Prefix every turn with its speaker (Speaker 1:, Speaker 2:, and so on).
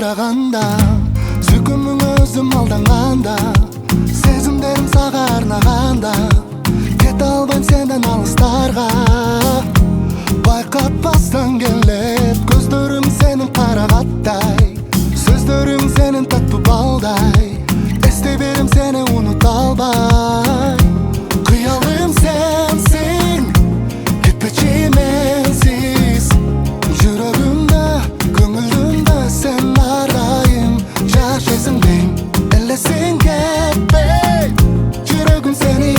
Speaker 1: караганда, сүйкүмүң өзүм алданганда, сезимдерим сага арнаганда, кете албайм сенден алыстарга. Байкатпастан келет көздөрүм сенин карагаттай, сөздөрүң сенин таттуу балдай, эстей берем сени унута албай. Кыялым сенсиң, кетпечи менсиз, жүрөгүмдө, көңүлүмдө сен ар дайым жашайсың дейм. Элесиң кетпей, жүрөгүм сени